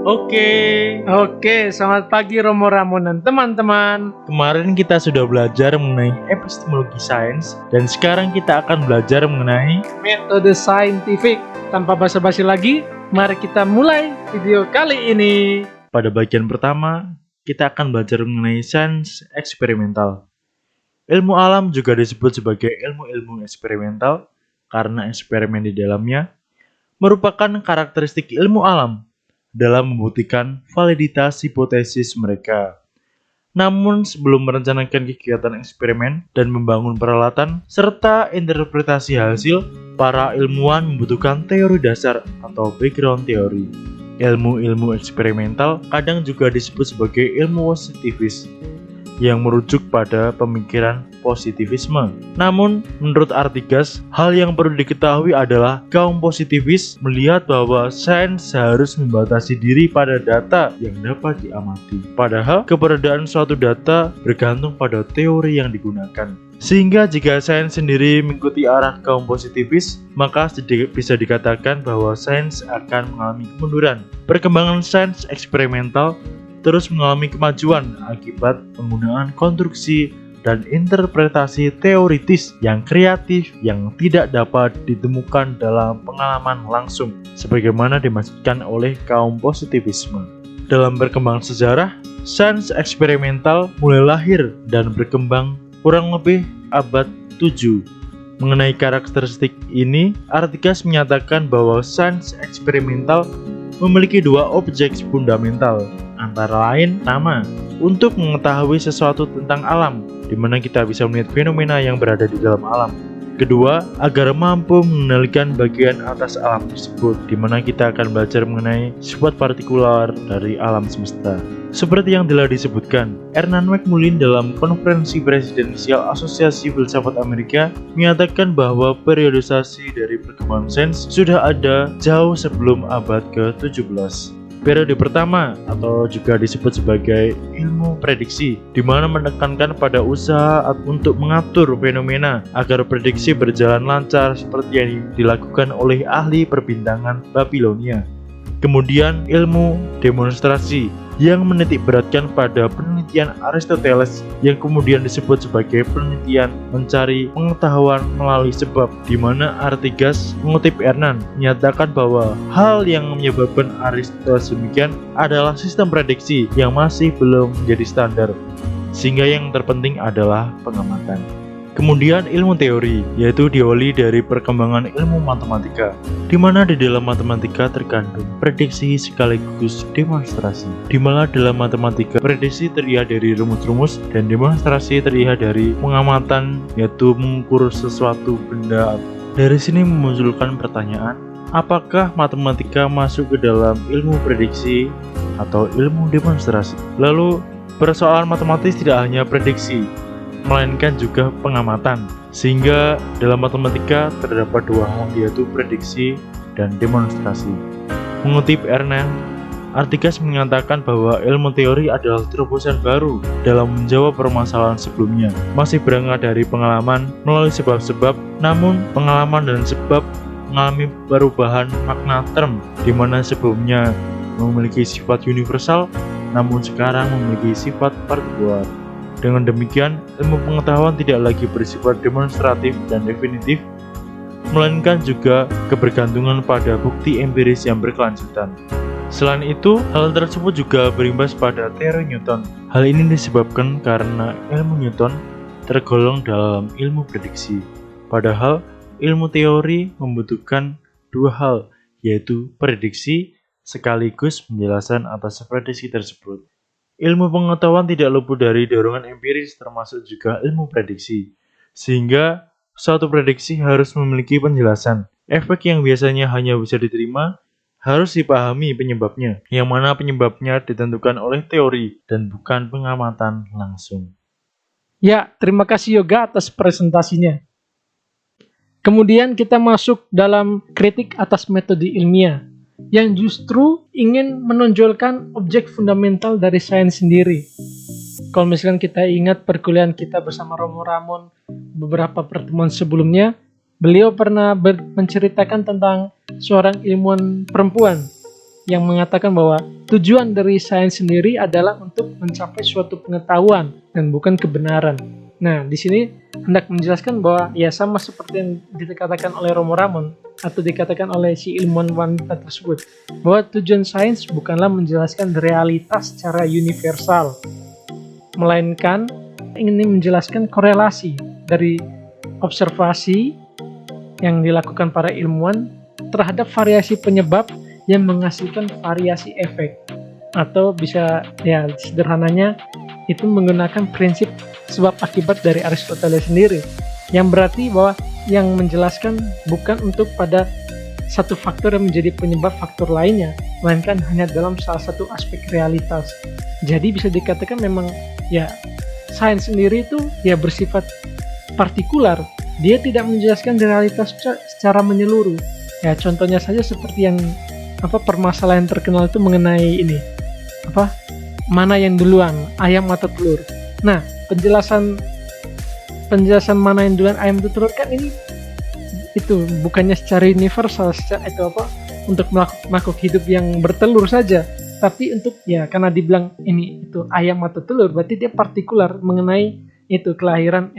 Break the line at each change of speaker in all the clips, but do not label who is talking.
Oke,
Oke, selamat pagi Romo Ramon dan teman-teman.
kemarin kita sudah belajar mengenai epistemologi sains dan sekarang kita akan belajar mengenai
Metode saintifik. Tanpa basa-basi lagi, mari kita mulai video kali ini.
pada bagian pertama kita akan belajar mengenai sains eksperimental. Ilmu alam juga disebut sebagai ilmu-ilmu eksperimental karena eksperimen di dalamnya merupakan karakteristik ilmu alam dalam membuktikan validitas hipotesis mereka. Namun sebelum merencanakan kegiatan eksperimen dan membangun peralatan serta interpretasi hasil, para ilmuwan membutuhkan teori dasar atau background teori. Ilmu-ilmu eksperimental kadang juga disebut sebagai ilmu positivis yang merujuk pada pemikiran positivisme. Namun, menurut Artigas, hal yang perlu diketahui adalah kaum positivis melihat bahwa sains harus membatasi diri pada data yang dapat diamati. Padahal, keberadaan suatu data bergantung pada teori yang digunakan. Sehingga jika sains sendiri mengikuti arah kaum positivis, maka bisa dikatakan bahwa sains akan mengalami kemunduran. Perkembangan sains eksperimental terus mengalami kemajuan akibat penggunaan konstruksi dan interpretasi teoritis yang kreatif yang tidak dapat ditemukan dalam pengalaman langsung sebagaimana dimaksudkan oleh kaum positivisme. Dalam perkembangan sejarah, sains eksperimental mulai lahir dan berkembang kurang lebih abad 7. Mengenai karakteristik ini, Artigas menyatakan bahwa sains eksperimental memiliki dua objek fundamental, antara lain nama, untuk mengetahui sesuatu tentang alam, di mana kita bisa melihat fenomena yang berada di dalam alam. Kedua, agar mampu mengendalikan bagian atas alam tersebut, di mana kita akan belajar mengenai sifat partikular dari alam semesta. Seperti yang telah disebutkan, Ernest Macmillan dalam konferensi presidensial Asosiasi Filsafat Amerika menyatakan bahwa periodisasi dari perkembangan sains sudah ada jauh sebelum abad ke-17. Periode pertama atau juga disebut sebagai ilmu prediksi, di mana menekankan pada usaha untuk mengatur fenomena agar prediksi berjalan lancar seperti yang dilakukan oleh ahli perbintangan Babilonia. Kemudian ilmu demonstrasi yang menitik beratkan pada penelitian Aristoteles yang kemudian disebut sebagai penelitian mencari pengetahuan melalui sebab, di mana Artigas mengutip Ernst menyatakan bahwa hal yang menyebabkan Aristoteles demikian adalah sistem prediksi yang masih belum menjadi standar, sehingga yang terpenting adalah pengamatan. Kemudian ilmu teori, yaitu diawali dari perkembangan ilmu matematika, di mana di dalam matematika terkandung prediksi sekaligus demonstrasi. Di mana dalam matematika prediksi terlihat dari rumus-rumus dan demonstrasi terlihat dari pengamatan, yaitu mengukur sesuatu benda. Dari sini memunculkan pertanyaan, apakah matematika masuk ke dalam ilmu prediksi atau ilmu demonstrasi? Lalu, persoalan matematis tidak hanya prediksi, melainkan juga pengamatan, sehingga dalam matematika terdapat dua hal, yaitu prediksi dan demonstrasi. Mengutip Ernst, Artigas menyatakan bahwa ilmu teori adalah terobosan baru dalam menjawab permasalahan sebelumnya, masih berangkat dari pengalaman melalui sebab-sebab, namun pengalaman dan sebab mengalami perubahan makna term, di mana sebelumnya memiliki sifat universal, namun sekarang memiliki sifat partikular. Dengan demikian, ilmu pengetahuan tidak lagi bersifat demonstratif dan definitif, melainkan juga kebergantungan pada bukti empiris yang berkelanjutan. Selain itu, hal tersebut juga berimbas pada teori Newton. Hal ini disebabkan karena ilmu Newton tergolong dalam ilmu prediksi. Padahal, ilmu teori membutuhkan dua hal, yaitu prediksi sekaligus penjelasan atas prediksi tersebut. Ilmu pengetahuan tidak luput dari dorongan empiris, termasuk juga ilmu prediksi, sehingga suatu prediksi harus memiliki penjelasan. Efek yang biasanya hanya bisa diterima harus dipahami penyebabnya, yang mana penyebabnya ditentukan oleh teori dan bukan pengamatan langsung.
Ya, terima kasih Yoga atas presentasinya. Kemudian kita masuk dalam kritik atas metode ilmiah, yang justru ingin menonjolkan objek fundamental dari sains sendiri. Kalau misalkan kita ingat perkuliahan kita bersama Romo Ramon beberapa pertemuan sebelumnya, beliau pernah menceritakan tentang seorang ilmuwan perempuan yang mengatakan bahwa tujuan dari sains sendiri adalah untuk mencapai suatu pengetahuan dan bukan kebenaran. Nah, di sini hendak menjelaskan bahwa ya sama seperti yang dikatakan oleh Romo Ramon atau dikatakan oleh si ilmuwan wanita tersebut, bahwa tujuan sains bukanlah menjelaskan realitas secara universal, melainkan ingin menjelaskan korelasi dari observasi yang dilakukan para ilmuwan terhadap variasi penyebab yang menghasilkan variasi efek, atau bisa ya sederhananya itu menggunakan prinsip sebab akibat dari Aristoteles sendiri, yang berarti bahwa yang menjelaskan bukan untuk pada satu faktor yang menjadi penyebab faktor lainnya, melainkan hanya dalam salah satu aspek realitas. Jadi bisa dikatakan memang ya sains sendiri itu ya bersifat partikular, dia tidak menjelaskan realitas secara menyeluruh. Ya contohnya saja seperti yang permasalahan terkenal itu mengenai ini mana yang duluan, ayam atau telur. Nah, penjelasan mana yang duluan, ayam atau telur kan ini itu bukannya secara universal, untuk makhluk hidup yang bertelur saja, tapi untuk ya karena dibilang ini itu ayam atau telur, berarti dia partikular mengenai itu kelahiran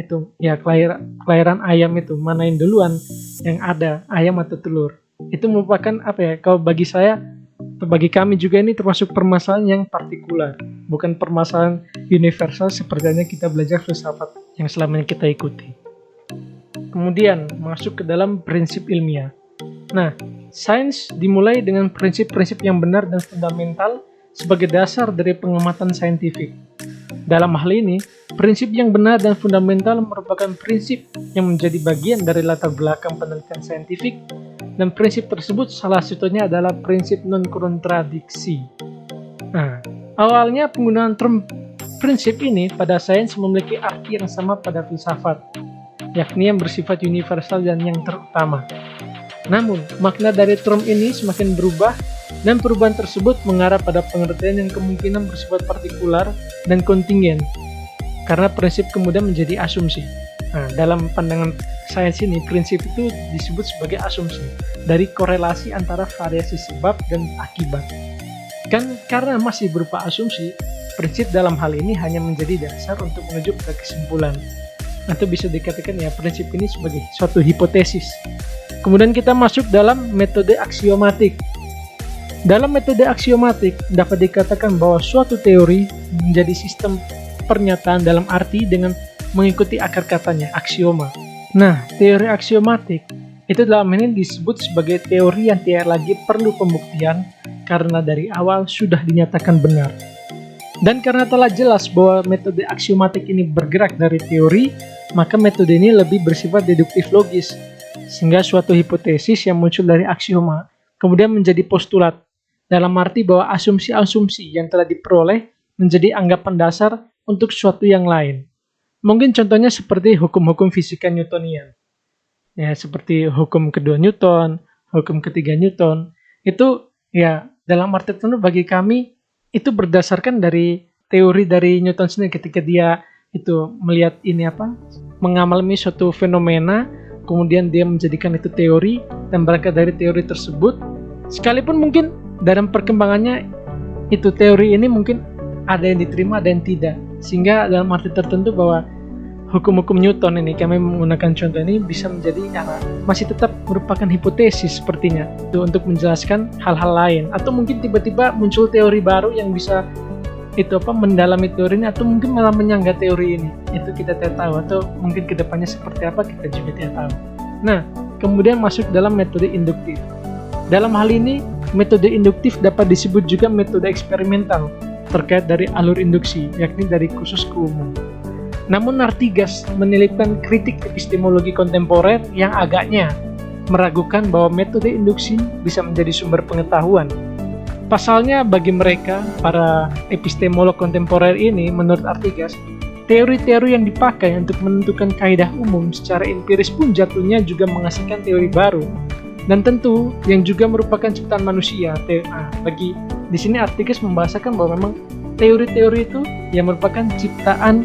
ayam itu mana yang duluan yang ada, ayam atau telur. Itu merupakan kalau bagi kami juga ini termasuk permasalahan yang partikular, bukan permasalahan universal seperti kita belajar filsafat yang selama ini kita ikuti. Kemudian masuk ke dalam prinsip ilmiah. Nah, sains dimulai dengan prinsip-prinsip yang benar dan fundamental sebagai dasar dari pengamatan saintifik. Dalam hal ini, prinsip yang benar dan fundamental merupakan prinsip yang menjadi bagian dari latar belakang penelitian saintifik, dan prinsip tersebut salah satunya adalah prinsip non-kontradiksi. Nah, awalnya penggunaan term prinsip ini pada sains memiliki arti yang sama pada filsafat, yakni yang bersifat universal dan yang terutama. Namun, makna dari term ini semakin berubah, dan perubahan tersebut mengarah pada pengertian yang kemungkinan bersifat partikular dan kontingen, karena prinsip kemudian menjadi asumsi. Nah, dalam pandangan sains ini, prinsip itu disebut sebagai asumsi dari korelasi antara variasi sebab dan akibat. Kan karena masih berupa asumsi, prinsip dalam hal ini hanya menjadi dasar untuk menuju pada kesimpulan. Atau bisa dikatakan ya prinsip ini sebagai suatu hipotesis. Kemudian kita masuk dalam metode aksiomatik. Dalam metode aksiomatik dapat dikatakan bahwa suatu teori menjadi sistem pernyataan dalam arti dengan mengikuti akar katanya, aksioma. Nah, teori aksiomatik itu dalam ini disebut sebagai teori yang tidak lagi perlu pembuktian karena dari awal sudah dinyatakan benar. Dan karena telah jelas bahwa metode aksiomatik ini bergerak dari teori, maka metode ini lebih bersifat deduktif logis, sehingga suatu hipotesis yang muncul dari aksioma kemudian menjadi postulat, dalam arti bahwa asumsi-asumsi yang telah diperoleh menjadi anggapan dasar untuk suatu yang lain. Mungkin contohnya seperti hukum-hukum fisika Newtonian. Ya, seperti hukum kedua Newton, hukum ketiga Newton. Itu ya dalam arti tertentu bagi kami itu berdasarkan dari teori dari Newton sendiri ketika dia itu melihat mengalami suatu fenomena, kemudian dia menjadikan itu teori dan berangkat dari teori tersebut. Sekalipun mungkin dalam perkembangannya itu teori ini mungkin ada yang diterima dan tidak, sehingga dalam arti tertentu bahwa hukum-hukum Newton ini kami menggunakan contoh ini bisa menjadi masih tetap merupakan hipotesis sepertinya itu untuk menjelaskan hal-hal lain, atau mungkin tiba-tiba muncul teori baru yang bisa mendalami teori ini, atau mungkin malah menyanggah teori ini, itu kita tidak tahu, atau mungkin kedepannya seperti apa kita juga tidak tahu. Nah, kemudian masuk dalam metode induktif. Dalam hal ini metode induktif dapat disebut juga metode eksperimental terkait dari alur induksi, yakni dari khusus ke umum. Namun Artigas menyelipkan kritik epistemologi kontemporer yang agaknya meragukan bahwa metode induksi bisa menjadi sumber pengetahuan. Pasalnya bagi mereka, para epistemolog kontemporer ini, menurut Artigas, teori-teori yang dipakai untuk menentukan kaidah umum secara empiris pun jatuhnya juga menghasilkan teori baru. Dan tentu yang juga merupakan ciptaan manusia. Bagi di sini Artigas membahasakan bahwa memang teori-teori itu yang merupakan ciptaan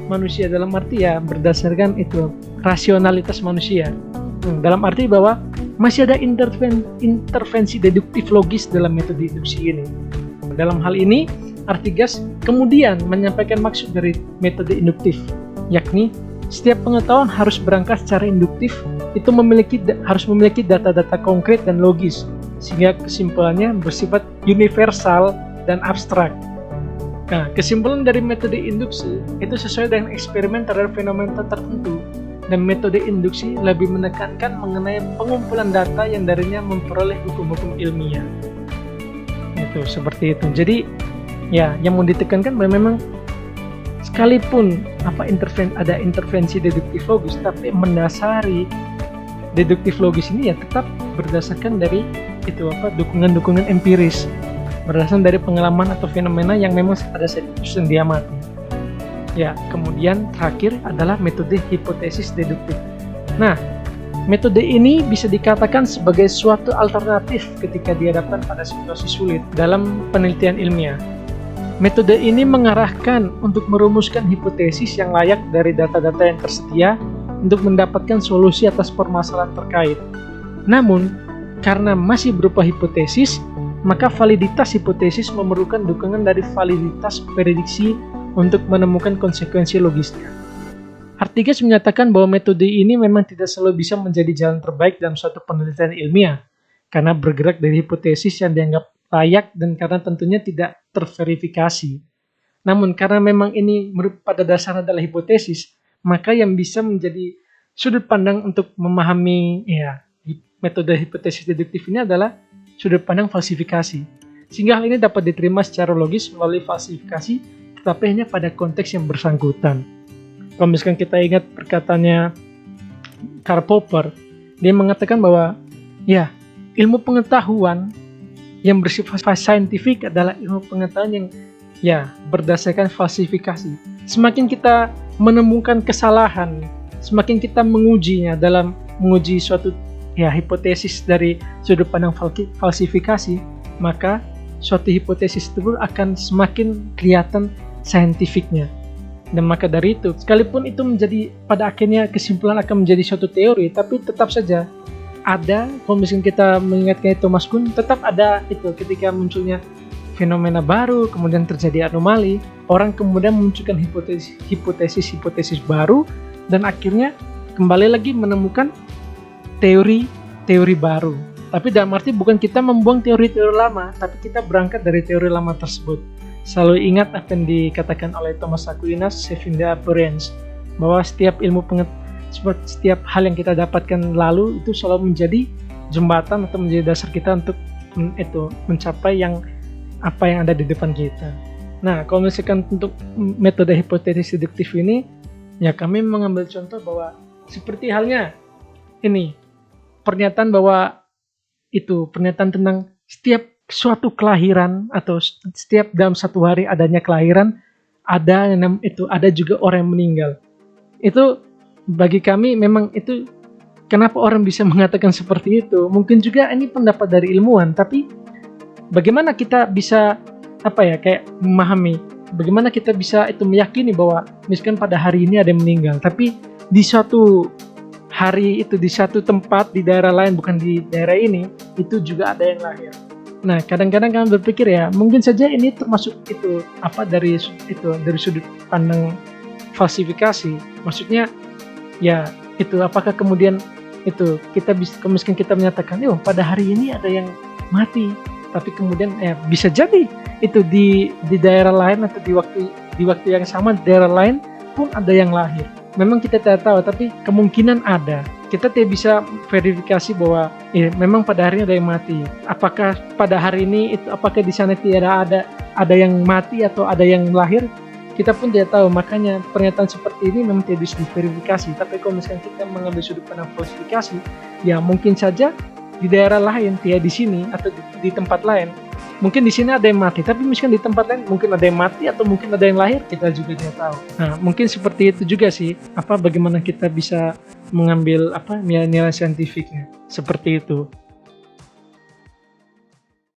manusia, dalam arti ya berdasarkan itu rasionalitas manusia. Dalam arti bahwa masih ada intervensi deduktif logis dalam metode induksi ini. Dalam hal ini, Artigas kemudian menyampaikan maksud dari metode induktif, yakni setiap pengetahuan harus berangkat secara induktif, itu harus memiliki data-data konkret dan logis, sehingga kesimpulannya bersifat universal dan abstrak. Nah, kesimpulan dari metode induksi itu sesuai dengan eksperimen terhadap fenomena tertentu, dan metode induksi lebih menekankan mengenai pengumpulan data yang darinya memperoleh hukum-hukum ilmiah. Itu seperti itu. Jadi, ya, yang mau ditekankan bahwa memang sekalipun ada intervensi deduktif logis, tapi mendasari deduktif logis ini ya tetap berdasarkan dari dukungan-dukungan empiris, berdasarkan dari pengalaman atau fenomena yang memang pada saat itu sedang diamati. Ya, kemudian terakhir adalah metode hipotesis deduktif. Nah, metode ini bisa dikatakan sebagai suatu alternatif ketika dihadapkan pada situasi sulit dalam penelitian ilmiah. Metode ini mengarahkan untuk merumuskan hipotesis yang layak dari data-data yang tersedia untuk mendapatkan solusi atas permasalahan terkait. Namun, karena masih berupa hipotesis, maka validitas hipotesis memerlukan dukungan dari validitas prediksi untuk menemukan konsekuensi logisnya. Artigas menyatakan bahwa metode ini memang tidak selalu bisa menjadi jalan terbaik dalam suatu penelitian ilmiah, karena bergerak dari hipotesis yang dianggap layak dan karena tentunya tidak terverifikasi. Namun karena memang ini pada dasarnya adalah hipotesis, maka yang bisa menjadi sudut pandang untuk memahami metode hipotesis deduktif ini adalah sudut pandang falsifikasi. Sehingga hal ini dapat diterima secara logis melalui falsifikasi, tetapi hanya pada konteks yang bersangkutan. Kalau misalkan kita ingat perkataannya Karl Popper, dia mengatakan bahwa ya, ilmu pengetahuan yang bersifat saintifik adalah ilmu pengetahuan yang berdasarkan falsifikasi. Semakin kita menemukan kesalahan, semakin kita mengujinya dalam menguji suatu hipotesis dari sudut pandang falsifikasi, maka suatu hipotesis tersebut akan semakin kelihatan saintifiknya. Dan maka dari itu, sekalipun itu menjadi pada akhirnya kesimpulan akan menjadi suatu teori, tapi tetap saja ada, kalau misalnya kita mengingatkan Thomas Kuhn, tetap ada itu ketika munculnya fenomena baru, kemudian terjadi anomali, orang kemudian memunculkan hipotesis baru, dan akhirnya kembali lagi menemukan teori baru. Tapi dalam arti bukan kita membuang teori-teori lama, tapi kita berangkat dari teori lama tersebut. Selalu ingat apa yang dikatakan oleh Thomas Aquinas, saving the appearance, bahwa setiap setiap hal yang kita dapatkan lalu itu selalu menjadi jembatan atau menjadi dasar kita untuk mencapai apa yang ada di depan kita. Nah, kalau misalkan untuk metode hipotesis deduktif ini, ya kami mengambil contoh bahwa seperti halnya ini pernyataan bahwa pernyataan tentang setiap suatu kelahiran atau setiap dalam satu hari adanya kelahiran ada juga orang yang meninggal. Itu bagi kami memang itu kenapa orang bisa mengatakan seperti itu? Mungkin juga ini pendapat dari ilmuwan, tapi bagaimana kita bisa memahami? Bagaimana kita bisa meyakini bahwa misalkan pada hari ini ada yang meninggal, tapi di suatu hari itu di satu tempat di daerah lain bukan di daerah ini itu juga ada yang lahir. Nah, kadang-kadang kami berpikir mungkin saja ini termasuk dari sudut pandang falsifikasi. Maksudnya apakah kemudian kita bisa miskin kita menyatakan pada hari ini ada yang mati, tapi kemudian bisa jadi itu di daerah lain atau di waktu yang sama di daerah lain pun ada yang lahir. Memang kita tidak tahu, tapi kemungkinan ada. Kita tidak bisa verifikasi bahwa memang pada hari ini ada yang mati. Apakah pada hari ini apakah di sana tidak ada yang mati atau ada yang lahir? Kita pun tidak tahu. Makanya pernyataan seperti ini memang tidak bisa diverifikasi. Tapi kalau misalnya kita mengambil sudut pandang falsifikasi, mungkin saja di daerah lain, tidak di sini atau di tempat lain. Mungkin di sini ada yang mati, tapi misalkan di tempat lain mungkin ada yang mati atau mungkin ada yang lahir, kita juga tidak tahu. Nah, mungkin seperti itu juga sih, bagaimana kita bisa mengambil nilai saintifiknya. Seperti itu.